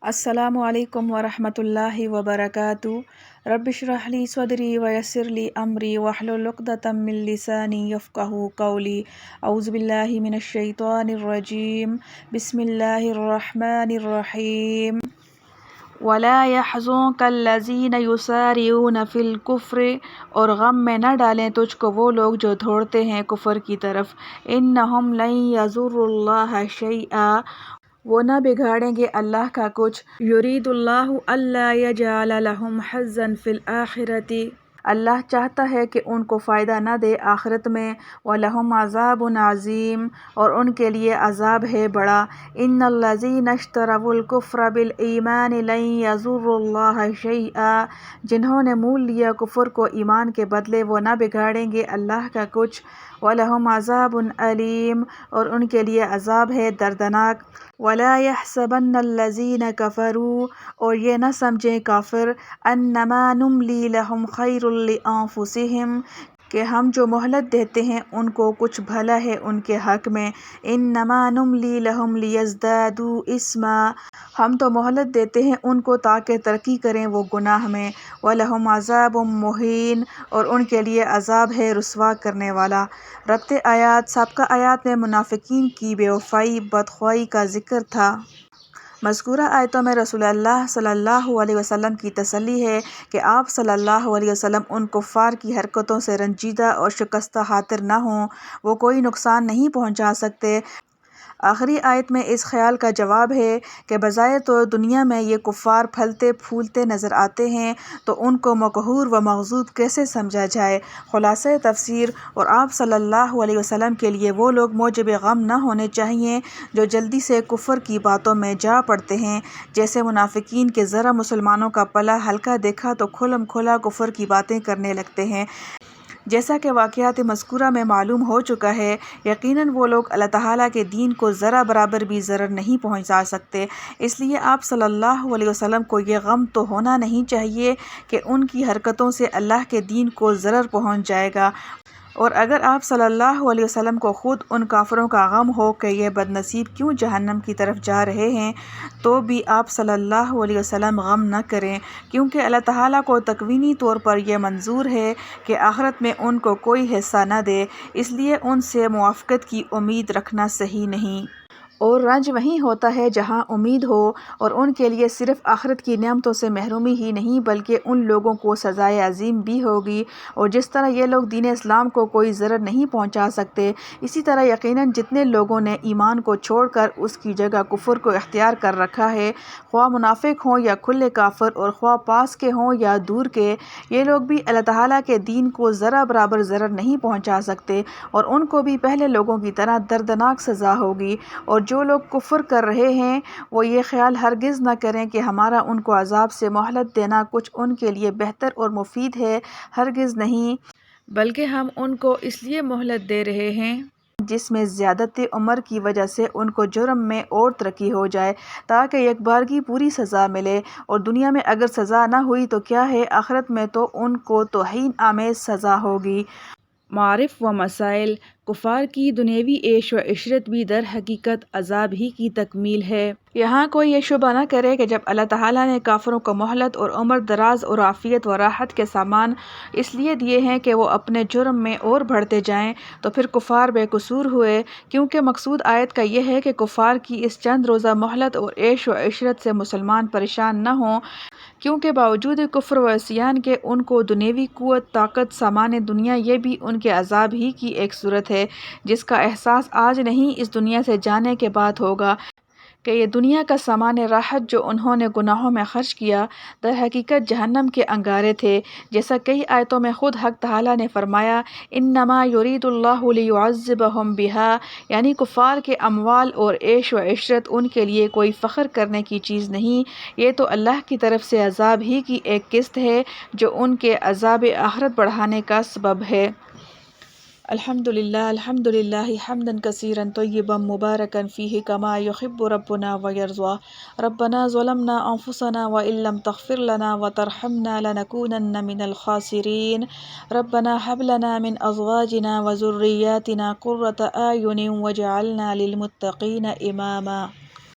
السلام علیکم ورحمۃ اللہ وبرکاتہ۔ رب اشرح لی صدری ویسر لی امری واحلل عقدۃ من لسانی یفقہوا قولی۔ اعوذ باللہ من الشیطان الرجیم، بسم اللہ الرحمن الرحیم۔ وَلَا يَحْزُنكَ الَّذِينَ يُسَارِعُونَ فِي الْكُفْرِ، اور غم میں نہ ڈالیں تجھ کو وہ لوگ جو دوڑتے ہیں کفر کی طرف۔ إِنَّهُمْ لَن يَضُرُّوا اللَّهَ شَيْئًا، وہ نہ بگاڑیں گے اللہ کا کچھ۔ يُرِيدُ اللَّهُ أَلَّا يَجْعَلَ لَهُمْ حَظًّا فِي الْآخِرَةِ، اللہ چاہتا ہے کہ ان کو فائدہ نہ دے آخرت میں۔ وَلَهُمْ عَذَابٌ عَظِيمٌ، اور ان کے لیے عذاب ہے بڑا۔ إِنَّ الَّذِينَ اشْتَرَوُا الْكُفْرَ بِالْإِيمَانِ لَن يَضُرُّوا اللَّهَ شَيْئًا، جنہوں نے مول لیا کفر کو ایمان کے بدلے وہ نہ بگاڑیں گے اللہ کا کچھ۔ وَلَهُمْ عَذَابٌ أَلِيمٌ، اور ان کے لیے عذاب ہے دردناک۔ وَلَا يَحْسَبَنَّ الَّذِينَ كَفَرُوا، اور یہ نہ سمجھیں کافر، أَنَّمَا نُمْلِي لَهُمْ خَيْرٌ لِأَنفُسِهِمْ، کہ ہم جو مہلت دیتے ہیں ان کو کچھ بھلا ہے ان کے حق میں۔ إِنَّمَا نُمْلِي لَهُمْ لِيَزْدَادُوا إِثْمًا، ہم تو مہلت دیتے ہیں ان کو تاکہ ترقی کریں وہ گناہ میں۔ وَلَهُمْ عَذَابٌ مُّهِينٌ، اور ان کے لیے عذاب ہے رسوا کرنے والا۔ ربط آیات، سابقہ آیات میں منافقین کی بے وفائی بدخوائی کا ذکر تھا۔ مذکورہ آیتوں میں رسول اللہ صلی اللہ علیہ وسلم کی تسلی ہے کہ آپ صلی اللہ علیہ وسلم ان کفار کی حرکتوں سے رنجیدہ اور شکستہ خاطر نہ ہوں، وہ کوئی نقصان نہیں پہنچا سکتے۔ آخری آیت میں اس خیال کا جواب ہے کہ بظاہر تو دنیا میں یہ کفار پھلتے پھولتے نظر آتے ہیں، تو ان کو مقہور و مغصوب کیسے سمجھا جائے۔ خلاصہ تفسیر، اور آپ صلی اللہ علیہ وسلم کے لیے وہ لوگ موجب غم نہ ہونے چاہئیں جو جلدی سے کفر کی باتوں میں جا پڑتے ہیں، جیسے منافقین کے ذرا مسلمانوں کا پلہ ہلکا دیکھا تو کھلم کھلا کفر کی باتیں کرنے لگتے ہیں۔ جیسا کہ واقعات مذکورہ میں معلوم ہو چکا ہے، یقیناً وہ لوگ اللہ تعالیٰ کے دین کو ذرا برابر بھی ضرر نہیں پہنچا سکتے۔ اس لیے آپ صلی اللہ علیہ وسلم کو یہ غم تو ہونا نہیں چاہیے کہ ان کی حرکتوں سے اللہ کے دین کو ضرر پہنچ جائے گا، اور اگر آپ صلی اللہ علیہ وسلم کو خود ان کافروں کا غم ہو کہ یہ بد نصیب کیوں جہنم کی طرف جا رہے ہیں، تو بھی آپ صلی اللہ علیہ وسلم غم نہ کریں، کیونکہ اللہ تعالیٰ کو تکوینی طور پر یہ منظور ہے کہ آخرت میں ان کو کوئی حصہ نہ دے، اس لیے ان سے موافقت کی امید رکھنا صحیح نہیں۔ اور رنج وہیں ہوتا ہے جہاں امید ہو، اور ان کے لیے صرف آخرت کی نعمتوں سے محرومی ہی نہیں بلکہ ان لوگوں کو سزائے عظیم بھی ہوگی۔ اور جس طرح یہ لوگ دین اسلام کو کوئی ضرر نہیں پہنچا سکتے، اسی طرح یقیناً جتنے لوگوں نے ایمان کو چھوڑ کر اس کی جگہ کفر کو اختیار کر رکھا ہے، خواہ منافق ہوں یا کھلے کافر، اور خواہ پاس کے ہوں یا دور کے، یہ لوگ بھی اللہ تعالیٰ کے دین کو ذرا برابر ضرر نہیں پہنچا سکتے، اور ان کو بھی پہلے لوگوں کی طرح دردناک سزا ہوگی۔ اور جو لوگ کفر کر رہے ہیں وہ یہ خیال ہرگز نہ کریں کہ ہمارا ان کو عذاب سے مہلت دینا کچھ ان کے لیے بہتر اور مفید ہے، ہرگز نہیں، بلکہ ہم ان کو اس لیے مہلت دے رہے ہیں جس میں زیادت عمر کی وجہ سے ان کو جرم میں اور ترقی ہو جائے، تاکہ یک بارگی پوری سزا ملے۔ اور دنیا میں اگر سزا نہ ہوئی تو کیا ہے، آخرت میں تو ان کو توہین آمیز سزا ہوگی۔ معارف و مسائل، کفار کی دنیاوی عیش و عشرت بھی در حقیقت عذاب ہی کی تکمیل ہے۔ یہاں کوئی یہ شبہ نہ کرے کہ جب اللہ تعالیٰ نے کافروں کو مہلت اور عمر دراز اور عافیت و راحت کے سامان اس لیے دیے ہیں کہ وہ اپنے جرم میں اور بڑھتے جائیں، تو پھر کفار بے قصور ہوئے، کیونکہ مقصود آیت کا یہ ہے کہ کفار کی اس چند روزہ مہلت اور عیش و عشرت سے مسلمان پریشان نہ ہوں، کیونکہ باوجود کفر و عصیان کے ان کو دنیاوی قوت، طاقت، سامان دنیا، یہ بھی ان کے عذاب ہی کی ایک صورت ہے، جس کا احساس آج نہیں اس دنیا سے جانے کے بعد ہوگا، کہ یہ دنیا کا سامان راحت جو انہوں نے گناہوں میں خرچ کیا، در حقیقت جہنم کے انگارے تھے، جیسا کئی آیتوں میں خود حق تعالیٰ نے فرمایا، انما یرید اللہ لیعذبہم بہا، یعنی کفار کے اموال اور عیش و عشرت ان کے لیے کوئی فخر کرنے کی چیز نہیں، یہ تو اللہ کی طرف سے عذاب ہی کی ایک قسط ہے جو ان کے عذاب آخرت بڑھانے کا سبب ہے۔ الحمد للہ حمدا کثیرا طیبا مبارکا فیہ کما یحب ربنا ویرضا ربنا ظلمنا انفسنا وان لم تغفر لنا وترحمنا لنکونن من الخاسرین ربنا هب لنا من ازواجنا وذریاتنا قرة اعین واجعلنا للمتقین اماما.